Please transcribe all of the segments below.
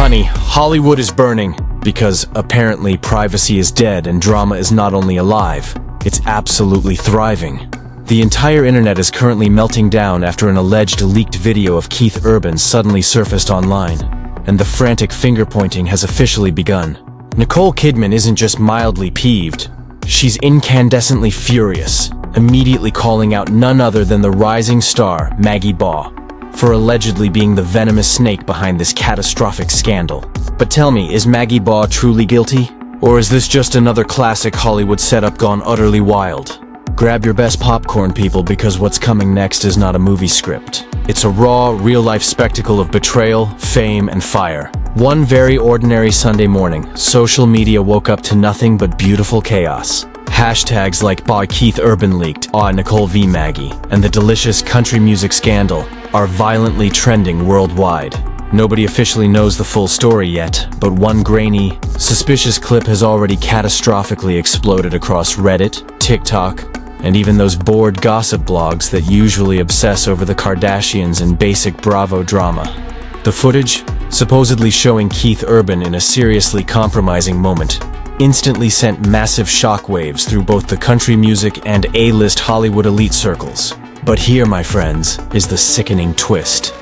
Honey, Hollywood is burning, because apparently privacy is dead and drama is not only alive, it's absolutely thriving. The entire internet is currently melting down after an alleged leaked video of Keith Urban suddenly surfaced online, and the frantic finger-pointing has officially begun. Nicole Kidman isn't just mildly peeved, she's incandescently furious, immediately calling out none other than the rising star, Maggie Baugh, for allegedly being the venomous snake behind this catastrophic scandal. But tell me, is Maggie Baugh truly guilty? Or is this just another classic Hollywood setup gone utterly wild? Grab your best popcorn, people, because what's coming next is not a movie script. It's a raw, real-life spectacle of betrayal, fame, and fire. One very ordinary Sunday morning, social media woke up to nothing but beautiful chaos. Hashtags like "By Keith Urban leaked," Nicole v. Maggie, and the delicious country music scandal are violently trending worldwide. Nobody officially knows the full story yet, but one grainy, suspicious clip has already catastrophically exploded across Reddit, TikTok, and even those bored gossip blogs that usually obsess over the Kardashians and basic Bravo drama. The footage, supposedly showing Keith Urban in a seriously compromising moment, instantly sent massive shockwaves through both the country music and A-list Hollywood elite circles. But here, my friends, is the sickening twist.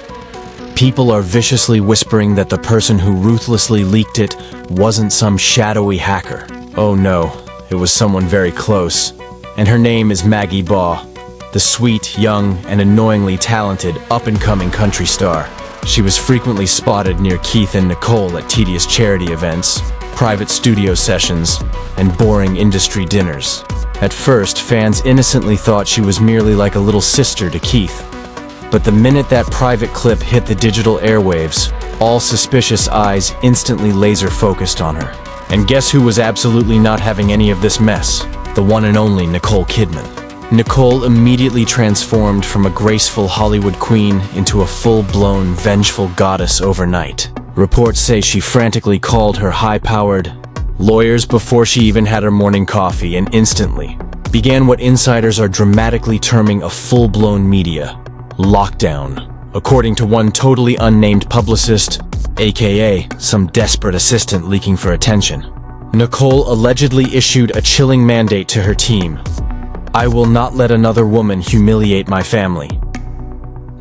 People are viciously whispering that the person who ruthlessly leaked it wasn't some shadowy hacker. Oh no, it was someone very close. And her name is Maggie Baugh, the sweet, young, and annoyingly talented up-and-coming country star. She was frequently spotted near Keith and Nicole at tedious charity events, private studio sessions, and boring industry dinners. At first, fans innocently thought she was merely like a little sister to Keith. But the minute that private clip hit the digital airwaves, all suspicious eyes instantly laser-focused on her. And guess who was absolutely not having any of this mess? The one and only Nicole Kidman. Nicole immediately transformed from a graceful Hollywood queen into a full-blown, vengeful goddess overnight. Reports say she frantically called her high-powered lawyers before she even had her morning coffee and instantly began what insiders are dramatically terming a full-blown media lockdown. According to one totally unnamed publicist, aka some desperate assistant leaking for attention, Nicole allegedly issued a chilling mandate to her team. "I will not let another woman humiliate my family."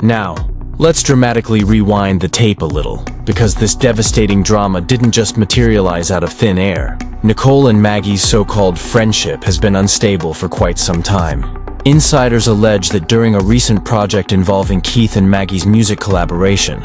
Now, let's dramatically rewind the tape a little, because this devastating drama didn't just materialize out of thin air. Nicole and Maggie's so-called friendship has been unstable for quite some time. Insiders allege that during a recent project involving Keith and Maggie's music collaboration,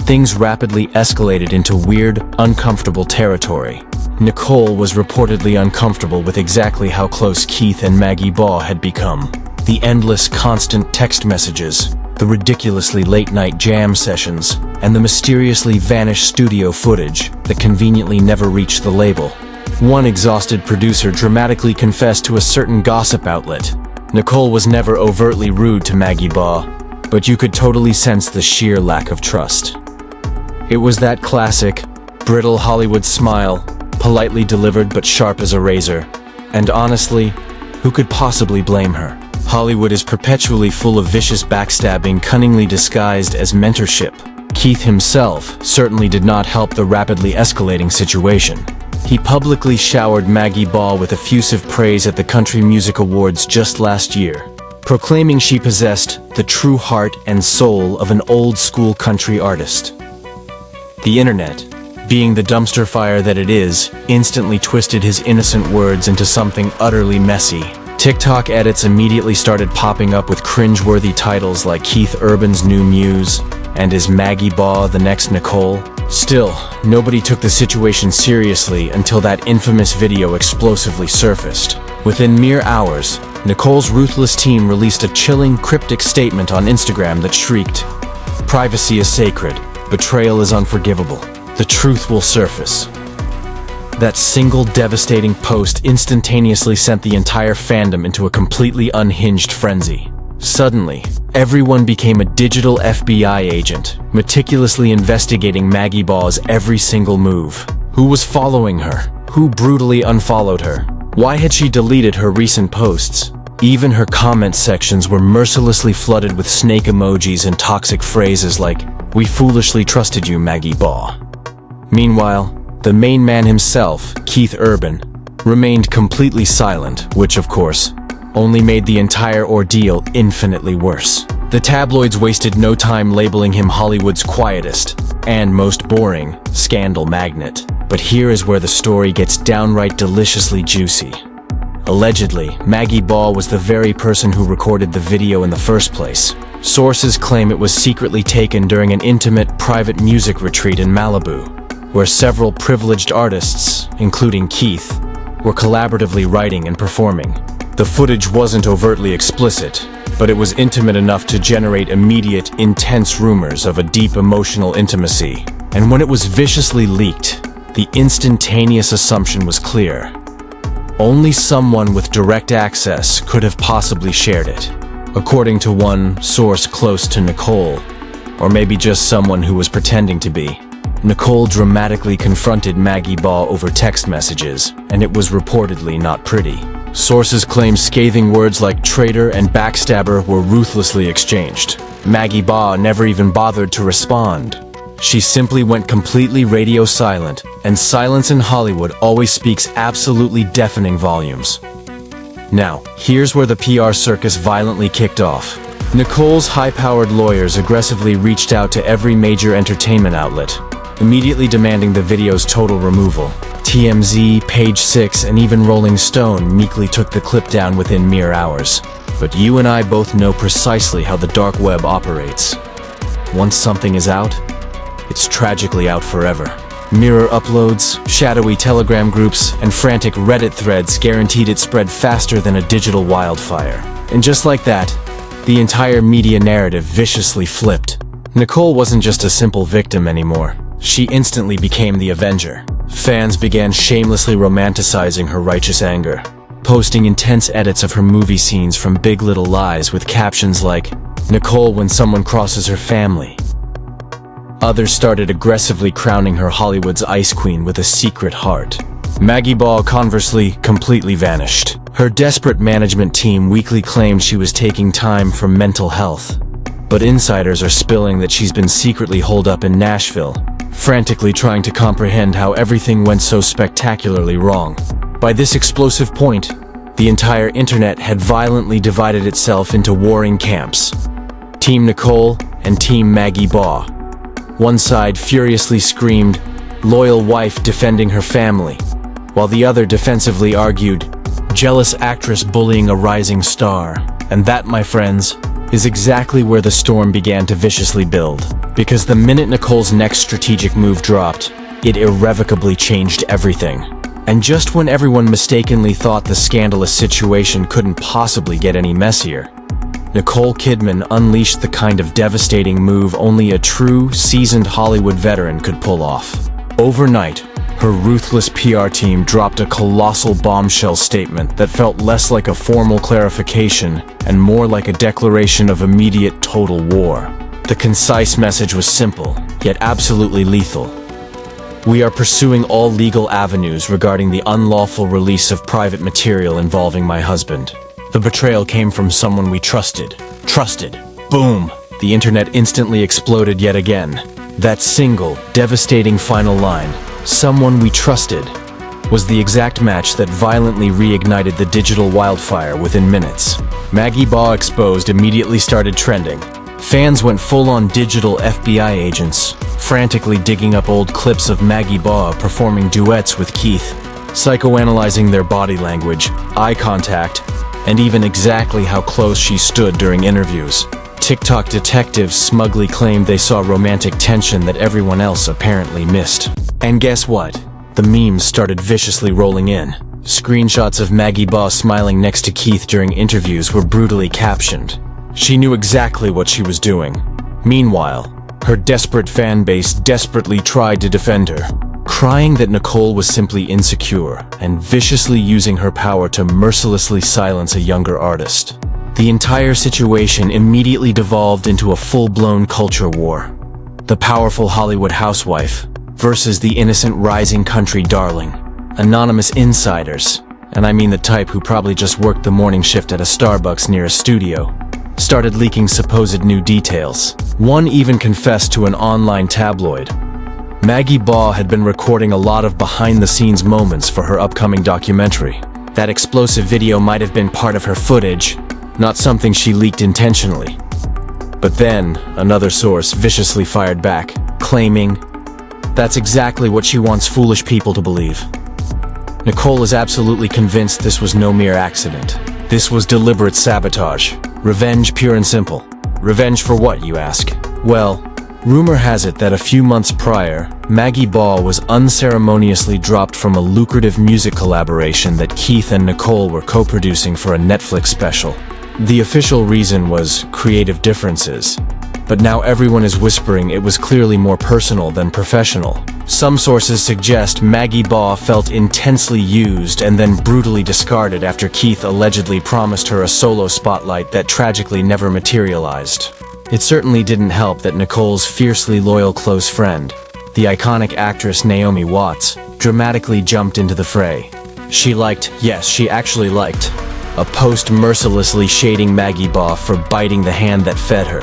things rapidly escalated into weird, uncomfortable territory. Nicole was reportedly uncomfortable with exactly how close Keith and Maggie Baugh had become. The endless, constant text messages, the ridiculously late-night jam sessions, and the mysteriously vanished studio footage that conveniently never reached the label. One exhausted producer dramatically confessed to a certain gossip outlet. Nicole was never overtly rude to Maggie Baugh, but you could totally sense the sheer lack of trust. It was that classic, brittle Hollywood smile, politely delivered but sharp as a razor. And honestly, who could possibly blame her? Hollywood is perpetually full of vicious backstabbing cunningly disguised as mentorship. Keith himself certainly did not help the rapidly escalating situation. He publicly showered Maggie Baugh with effusive praise at the Country Music Awards just last year, proclaiming she possessed the true heart and soul of an old-school country artist. The internet, being the dumpster fire that it is, instantly twisted his innocent words into something utterly messy. TikTok edits immediately started popping up with cringe-worthy titles like Keith Urban's new muse and Is Maggie Baugh the next Nicole? Still, nobody took the situation seriously until that infamous video explosively surfaced. Within mere hours, Nicole's ruthless team released a chilling, cryptic statement on Instagram that shrieked, "Privacy is sacred. Betrayal is unforgivable. The truth will surface." That single devastating post instantaneously sent the entire fandom into a completely unhinged frenzy. Suddenly, everyone became a digital FBI agent, meticulously investigating Maggie Baugh's every single move. Who was following her? Who brutally unfollowed her? Why had she deleted her recent posts? Even her comment sections were mercilessly flooded with snake emojis and toxic phrases like, "We foolishly trusted you, Maggie Baugh." Meanwhile, the main man himself, Keith Urban, remained completely silent, which, of course, only made the entire ordeal infinitely worse. The tabloids wasted no time labeling him Hollywood's quietest and most boring scandal magnet. But here is where the story gets downright deliciously juicy. Allegedly, Maggie Baugh was the very person who recorded the video in the first place. Sources claim it was secretly taken during an intimate, private music retreat in Malibu, where several privileged artists, including Keith, were collaboratively writing and performing. The footage wasn't overtly explicit, but it was intimate enough to generate immediate, intense rumors of a deep emotional intimacy. And when it was viciously leaked, the instantaneous assumption was clear. Only someone with direct access could have possibly shared it, according to one source close to Nicole, or maybe just someone who was pretending to be. Nicole dramatically confronted Maggie Baugh over text messages, and it was reportedly not pretty. Sources claim scathing words like traitor and backstabber were ruthlessly exchanged. Maggie Baugh never even bothered to respond. She simply went completely radio silent, and silence in Hollywood always speaks absolutely deafening volumes. Now, here's where the PR circus violently kicked off. Nicole's high-powered lawyers aggressively reached out to every major entertainment outlet, immediately demanding the video's total removal. TMZ, Page 6, and even Rolling Stone meekly took the clip down within mere hours. But you and I both know precisely how the dark web operates. Once something is out, it's tragically out forever. Mirror uploads, shadowy Telegram groups, and frantic Reddit threads guaranteed it spread faster than a digital wildfire. And just like that, the entire media narrative viciously flipped. Nicole wasn't just a simple victim anymore. She instantly became the avenger. Fans began shamelessly romanticizing her righteous anger, posting intense edits of her movie scenes from Big Little Lies with captions like, "Nicole when someone crosses her family." Others started aggressively crowning her Hollywood's ice queen with a secret heart. Maggie Baugh, conversely, completely vanished. Her desperate management team weekly claimed she was taking time for mental health, but insiders are spilling that she's been secretly holed up in Nashville, frantically trying to comprehend how everything went so spectacularly wrong. By this explosive point, the entire internet had violently divided itself into warring camps. Team Nicole and Team Maggie Baugh. One side furiously screamed, "Loyal wife defending her family," while the other defensively argued, "Jealous actress bullying a rising star." And that, my friends, is exactly where the storm began to viciously build. Because the minute Nicole's next strategic move dropped, it irrevocably changed everything. And just when everyone mistakenly thought the scandalous situation couldn't possibly get any messier, Nicole Kidman unleashed the kind of devastating move only a true, seasoned Hollywood veteran could pull off. Overnight, her ruthless PR team dropped a colossal bombshell statement that felt less like a formal clarification and more like a declaration of immediate total war. The concise message was simple, yet absolutely lethal. "We are pursuing all legal avenues regarding the unlawful release of private material involving my husband. The betrayal came from someone we trusted. Trusted. Boom! The internet instantly exploded yet again. That single, devastating final line, "someone we trusted," was the exact match that violently reignited the digital wildfire within minutes. Maggie Baugh exposed immediately started trending. Fans went full-on digital FBI agents, frantically digging up old clips of Maggie Baugh performing duets with Keith, psychoanalyzing their body language, eye contact, and even exactly how close she stood during interviews. TikTok detectives smugly claimed they saw romantic tension that everyone else apparently missed. And guess what? The memes started viciously rolling in. Screenshots of Maggie Baugh smiling next to Keith during interviews were brutally captioned. She knew exactly what she was doing. Meanwhile, her desperate fan base desperately tried to defend her, crying that Nicole was simply insecure and viciously using her power to mercilessly silence a younger artist. The entire situation immediately devolved into a full-blown culture war. The powerful Hollywood housewife versus the innocent rising country darling. Anonymous insiders, and I mean the type who probably just worked the morning shift at a Starbucks near a studio, started leaking supposed new details. One even confessed to an online tabloid, Maggie Baugh had been recording a lot of behind-the-scenes moments for her upcoming documentary. That explosive video might have been part of her footage, not something she leaked intentionally. But then, another source viciously fired back, claiming, "That's exactly what she wants foolish people to believe." Nicole is absolutely convinced this was no mere accident. This was deliberate sabotage. Revenge, pure and simple. Revenge for what, you ask? Well, rumor has it that a few months prior, Maggie Baugh was unceremoniously dropped from a lucrative music collaboration that Keith and Nicole were co-producing for a Netflix special. The official reason was creative differences, but now everyone is whispering it was clearly more personal than professional. Some sources suggest Maggie Baugh felt intensely used and then brutally discarded after Keith allegedly promised her a solo spotlight that tragically never materialized. It certainly didn't help that Nicole's fiercely loyal close friend, the iconic actress Naomi Watts, dramatically jumped into the fray. She actually liked, a post mercilessly shading Maggie Baugh for biting the hand that fed her.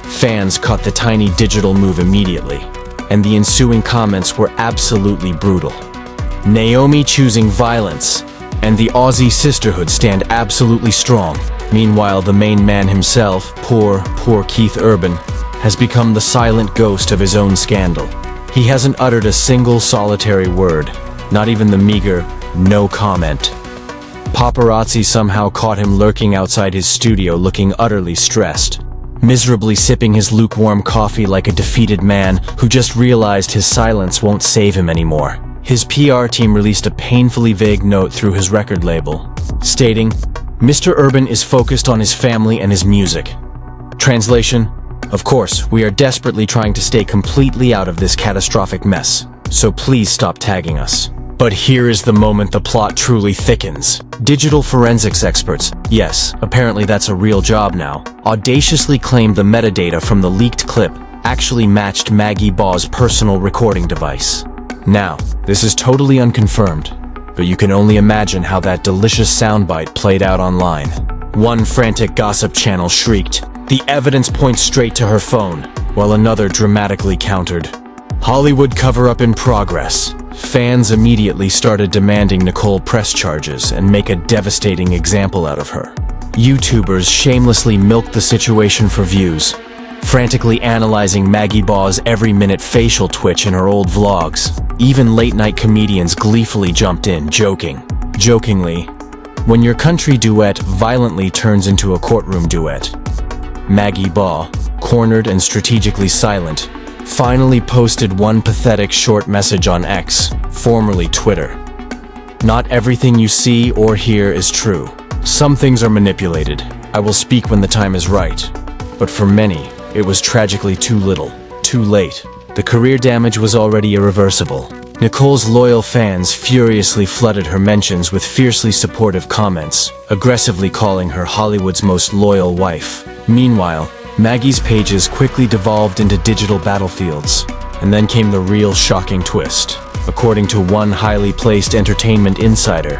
Fans caught the tiny digital move immediately, and the ensuing comments were absolutely brutal. Naomi choosing violence, and the Aussie sisterhood stand absolutely strong. Meanwhile, the main man himself, poor Keith Urban, has become the silent ghost of his own scandal. He hasn't uttered a single solitary word, not even the meager, "no comment." Paparazzi somehow caught him lurking outside his studio looking utterly stressed, miserably sipping his lukewarm coffee like a defeated man who just realized his silence won't save him anymore. His PR team released a painfully vague note through his record label, stating, "Mr. Urban is focused on his family and his music." Translation: "Of course, we are desperately trying to stay completely out of this catastrophic mess, so please stop tagging us." But here is the moment the plot truly thickens. Digital forensics experts, yes, apparently that's a real job now, audaciously claimed the metadata from the leaked clip actually matched Maggie Baugh's personal recording device. Now, this is totally unconfirmed, but you can only imagine how that delicious soundbite played out online. One frantic gossip channel shrieked, "The evidence points straight to her phone," while another dramatically countered, "Hollywood cover-up in progress." Fans immediately started demanding Nicole press charges and make a devastating example out of her. YouTubers shamelessly milked the situation for views, frantically analyzing Maggie Baugh's every-minute facial twitch in her old vlogs. Even late-night comedians gleefully jumped in, jokingly, "When your country duet violently turns into a courtroom duet." Maggie Baugh, cornered and strategically silent, finally posted one pathetic short message on X, formerly Twitter. "Not everything you see or hear is true. Some things are manipulated. I will speak when the time is right." But for many, it was tragically too little, too late. The career damage was already irreversible. Nicole's loyal fans furiously flooded her mentions with fiercely supportive comments, aggressively calling her Hollywood's most loyal wife. Meanwhile, Maggie's pages quickly devolved into digital battlefields. And then came the real shocking twist. According to one highly placed entertainment insider,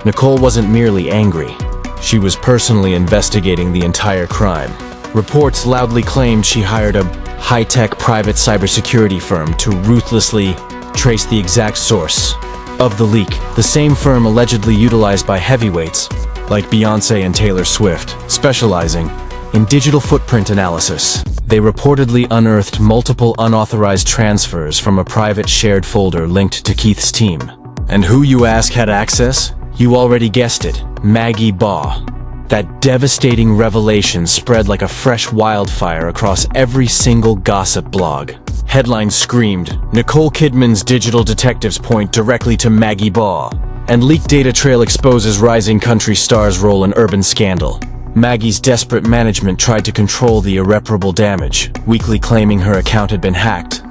Nicole wasn't merely angry. She was personally investigating the entire crime. Reports loudly claimed she hired a high-tech private cybersecurity firm to ruthlessly trace the exact source of the leak, the same firm allegedly utilized by heavyweights like Beyoncé and Taylor Swift, specializing in digital footprint analysis. They reportedly unearthed multiple unauthorized transfers from a private shared folder linked to Keith's team. And who, you ask, had access? You already guessed it, Maggie Baugh. That devastating revelation spread like a fresh wildfire across every single gossip blog. Headlines screamed, "Nicole Kidman's digital detectives point directly to Maggie Baugh," and leaked data trail exposes rising country star's role in urban scandal. Maggie's desperate management tried to control the irreparable damage, weakly claiming her account had been hacked.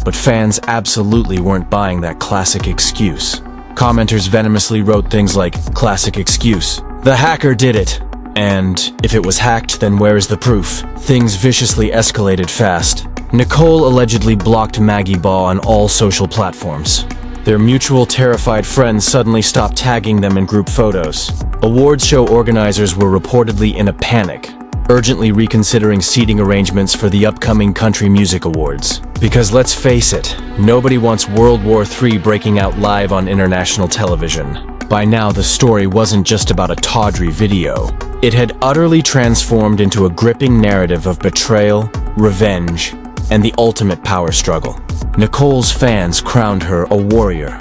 But fans absolutely weren't buying that classic excuse. Commenters venomously wrote things like, "Classic excuse. The hacker did it." And, "If it was hacked, then where is the proof?" Things viciously escalated fast. Nicole allegedly blocked Maggie Baugh on all social platforms. Their mutual terrified friends suddenly stopped tagging them in group photos. Awards show organizers were reportedly in a panic, urgently reconsidering seating arrangements for the upcoming Country Music Awards. Because let's face it, nobody wants World War III breaking out live on international television. By now, the story wasn't just about a tawdry video. It had utterly transformed into a gripping narrative of betrayal, revenge, and the ultimate power struggle. Nicole's fans crowned her a warrior,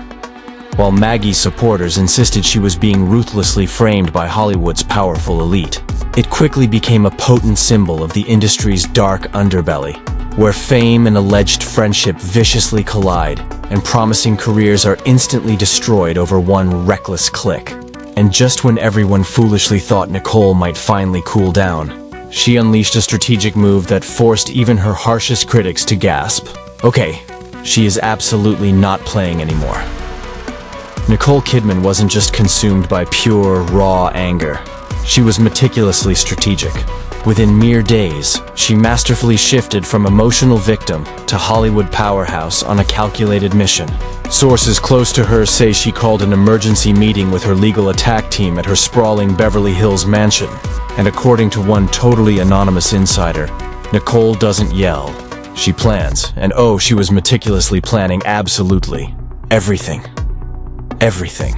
while Maggie's supporters insisted she was being ruthlessly framed by Hollywood's powerful elite. It quickly became a potent symbol of the industry's dark underbelly, where fame and alleged friendship viciously collide, and promising careers are instantly destroyed over one reckless click. And just when everyone foolishly thought Nicole might finally cool down, she unleashed a strategic move that forced even her harshest critics to gasp. Okay, she is absolutely not playing anymore. Nicole Kidman wasn't just consumed by pure, raw anger. She was meticulously strategic. Within mere days, she masterfully shifted from emotional victim to Hollywood powerhouse on a calculated mission. Sources close to her say she called an emergency meeting with her legal attack team at her sprawling Beverly Hills mansion. And according to one totally anonymous insider, Nicole doesn't yell. She plans, and oh, she was meticulously planning absolutely everything. Everything.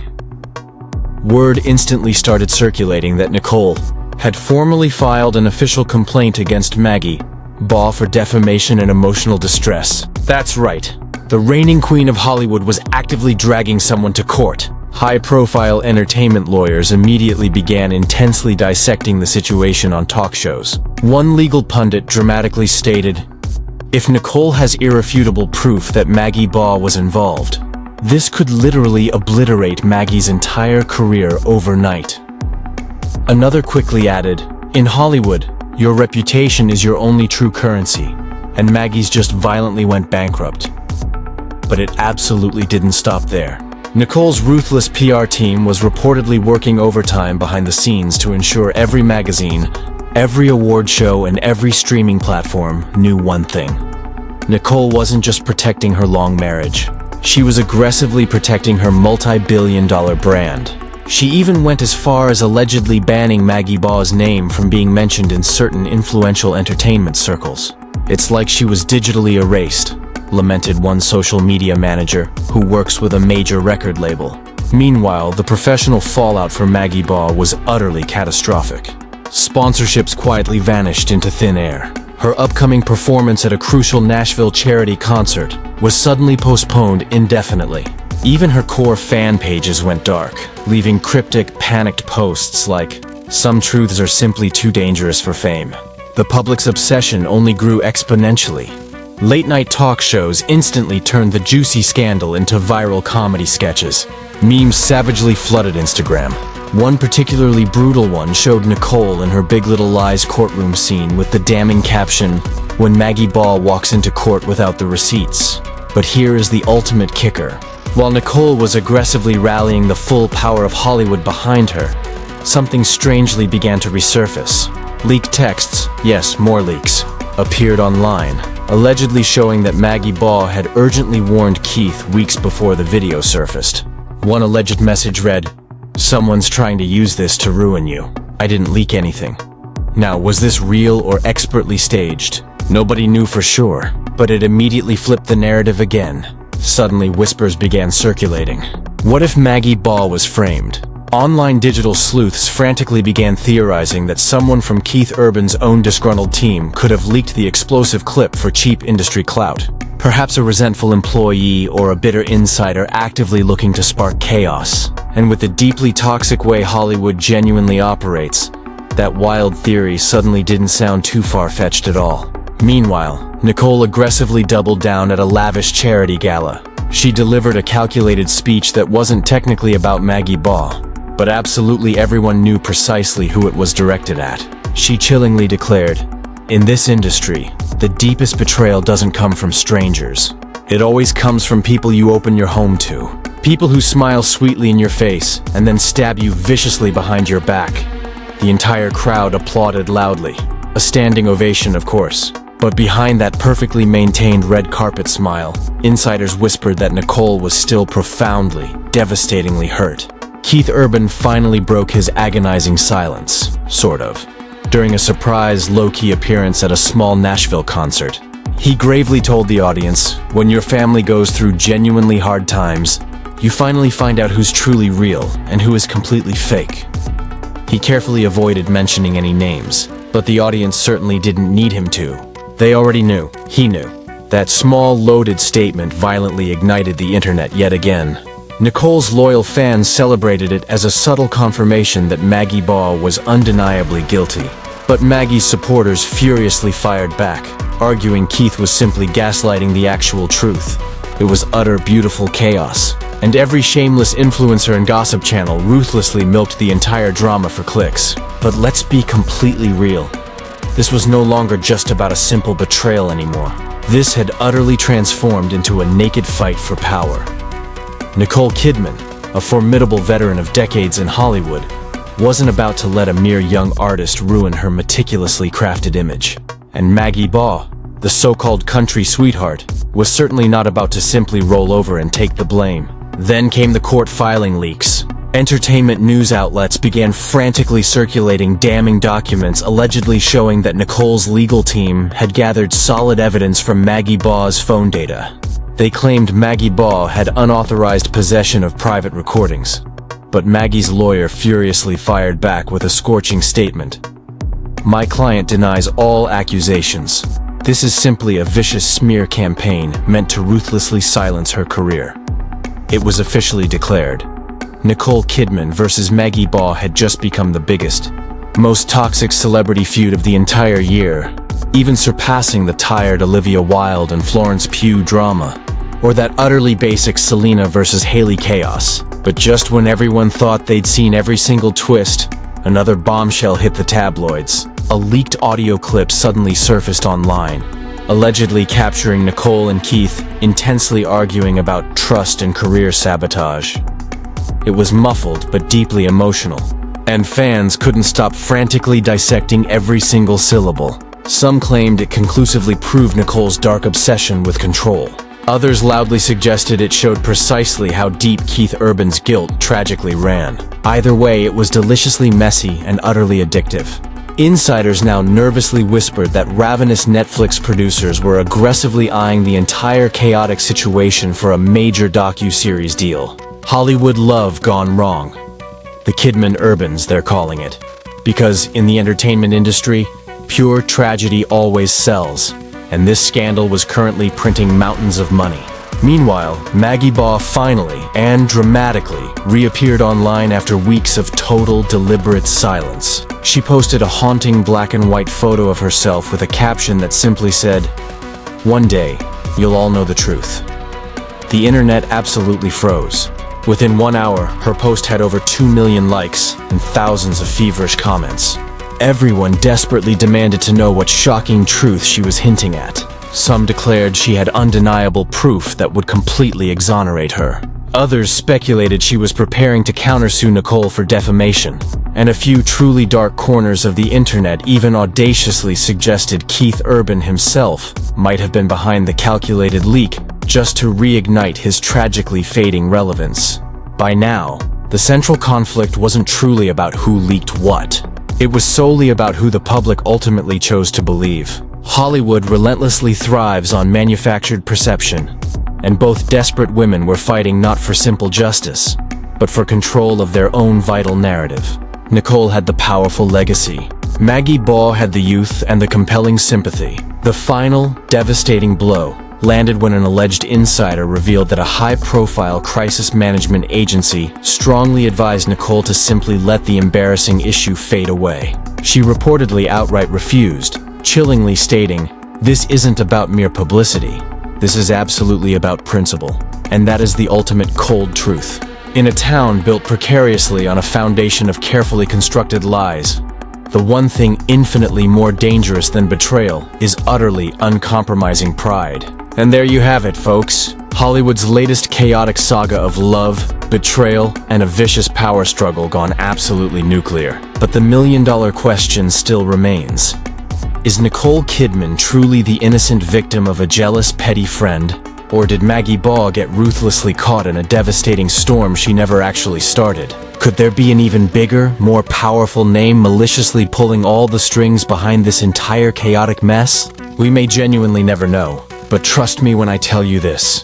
Word instantly started circulating that Nicole had formally filed an official complaint against Maggie Baugh for defamation and emotional distress. That's right. The reigning queen of Hollywood was actively dragging someone to court. High-profile entertainment lawyers immediately began intensely dissecting the situation on talk shows. One legal pundit dramatically stated, "If Nicole has irrefutable proof that Maggie Baugh was involved, this could literally obliterate Maggie's entire career overnight." Another quickly added, "In Hollywood, your reputation is your only true currency, and Maggie's just violently went bankrupt." But it absolutely didn't stop there. Nicole's ruthless PR team was reportedly working overtime behind the scenes to ensure every magazine, every award show, and every streaming platform knew one thing. Nicole wasn't just protecting her long marriage. She was aggressively protecting her multi-billion-dollar brand. She even went as far as allegedly banning Maggie Baugh's name from being mentioned in certain influential entertainment circles. "It's like she was digitally erased," lamented one social media manager who works with a major record label. Meanwhile, the professional fallout for Maggie Baugh was utterly catastrophic. Sponsorships quietly vanished into thin air. Her upcoming performance at a crucial Nashville charity concert was suddenly postponed indefinitely. Even her core fan pages went dark, leaving cryptic, panicked posts like, "Some truths are simply too dangerous for fame." The public's obsession only grew exponentially. Late-night talk shows instantly turned the juicy scandal into viral comedy sketches. Memes savagely flooded Instagram. One particularly brutal one showed Nicole in her Big Little Lies courtroom scene with the damning caption, "When Maggie Baugh walks into court without the receipts." But here is the ultimate kicker. While Nicole was aggressively rallying the full power of Hollywood behind her, something strangely began to resurface. Leaked texts, yes, more leaks, appeared online, allegedly showing that Maggie Baugh had urgently warned Keith weeks before the video surfaced. One alleged message read, "Someone's trying to use this to ruin you. I didn't leak anything." Now, was this real or expertly staged? Nobody knew for sure, but it immediately flipped the narrative again. Suddenly, whispers began circulating. What if Maggie Baugh was framed? Online digital sleuths frantically began theorizing that someone from Keith Urban's own disgruntled team could have leaked the explosive clip for cheap industry clout. Perhaps a resentful employee or a bitter insider actively looking to spark chaos. And with the deeply toxic way Hollywood genuinely operates, that wild theory suddenly didn't sound too far-fetched at all. Meanwhile, Nicole aggressively doubled down at a lavish charity gala. She delivered a calculated speech that wasn't technically about Maggie Baugh, but absolutely everyone knew precisely who it was directed at. She chillingly declared, "In this industry, the deepest betrayal doesn't come from strangers. It always comes from people you open your home to. People who smile sweetly in your face and then stab you viciously behind your back." The entire crowd applauded loudly. A standing ovation, of course. But behind that perfectly maintained red carpet smile, insiders whispered that Nicole was still profoundly, devastatingly hurt. Keith Urban finally broke his agonizing silence, sort of. during a surprise, low-key appearance at a small Nashville concert. He gravely told the audience, "When your family goes through genuinely hard times, you finally find out who's truly real and who is completely fake." He carefully avoided mentioning any names, but the audience certainly didn't need him to. They already knew. He knew. That small, loaded statement violently ignited the internet yet again. Nicole's loyal fans celebrated it as a subtle confirmation that Maggie Baugh was undeniably guilty. But Maggie's supporters furiously fired back, arguing Keith was simply gaslighting the actual truth. It was utter beautiful chaos, and every shameless influencer and gossip channel ruthlessly milked the entire drama for clicks. But let's be completely real. This was no longer just about a simple betrayal anymore. This had utterly transformed into a naked fight for power. Nicole Kidman, a formidable veteran of decades in Hollywood, wasn't about to let a mere young artist ruin her meticulously crafted image. And Maggie Baugh, the so-called country sweetheart, was certainly not about to simply roll over and take the blame. Then came the court filing leaks. Entertainment news outlets began frantically circulating damning documents allegedly showing that Nicole's legal team had gathered solid evidence from Maggie Baugh's phone data. They claimed Maggie Baugh had unauthorized possession of private recordings. But Maggie's lawyer furiously fired back with a scorching statement. "My client denies all accusations. This is simply a vicious smear campaign meant to ruthlessly silence her career." It was officially declared. Nicole Kidman versus Maggie Baugh had just become the biggest, most toxic celebrity feud of the entire year, even surpassing the tired Olivia Wilde and Florence Pugh drama, or that utterly basic Selena versus Hailey chaos. But just when everyone thought they'd seen every single twist, another bombshell hit the tabloids. A leaked audio clip suddenly surfaced online, allegedly capturing Nicole and Keith intensely arguing about trust and career sabotage. It was muffled but deeply emotional, and fans couldn't stop frantically dissecting every single syllable. Some claimed it conclusively proved Nicole's dark obsession with control. Others loudly suggested it showed precisely how deep Keith Urban's guilt tragically ran. Either way, it was deliciously messy and utterly addictive. Insiders now nervously whispered that ravenous Netflix producers were aggressively eyeing the entire chaotic situation for a major docu-series deal. Hollywood love gone wrong. The Kidman-Urbans, they're calling it. Because in the entertainment industry, pure tragedy always sells, and this scandal was currently printing mountains of money. Meanwhile, Maggie Baugh finally, and dramatically, reappeared online after weeks of total, deliberate silence. She posted a haunting black and white photo of herself with a caption that simply said, "One day, you'll all know the truth." The internet absolutely froze. Within 1 hour, her post had over 2 million likes and thousands of feverish comments. Everyone desperately demanded to know what shocking truth she was hinting at. Some declared she had undeniable proof that would completely exonerate her. Others speculated she was preparing to countersue Nicole for defamation. And a few truly dark corners of the internet even audaciously suggested Keith Urban himself might have been behind the calculated leak just to reignite his tragically fading relevance. By now, the central conflict wasn't truly about who leaked what. It was solely about who the public ultimately chose to believe. Hollywood relentlessly thrives on manufactured perception, and both desperate women were fighting not for simple justice, but for control of their own vital narrative. Nicole had the powerful legacy. Maggie Baugh had the youth and the compelling sympathy. The final, devastating blow landed when an alleged insider revealed that a high-profile crisis management agency strongly advised Nicole to simply let the embarrassing issue fade away. She reportedly outright refused, chillingly stating, "This isn't about mere publicity. This is absolutely about principle. And that is the ultimate cold truth." In a town built precariously on a foundation of carefully constructed lies, the one thing infinitely more dangerous than betrayal is utterly uncompromising pride. And there you have it, folks. Hollywood's latest chaotic saga of love, betrayal, and a vicious power struggle gone absolutely nuclear. But the million-dollar question still remains. Is Nicole Kidman truly the innocent victim of a jealous, petty friend? Or did Maggie Baugh get ruthlessly caught in a devastating storm she never actually started? Could there be an even bigger, more powerful name maliciously pulling all the strings behind this entire chaotic mess? We may genuinely never know, but trust me when I tell you this.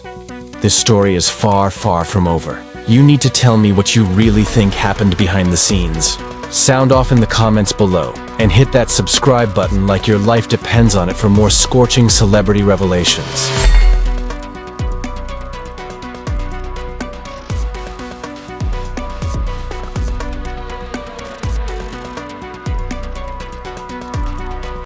This story is far, far from over. You need to tell me what you really think happened behind the scenes. Sound off in the comments below, and hit that subscribe button like your life depends on it for more scorching celebrity revelations.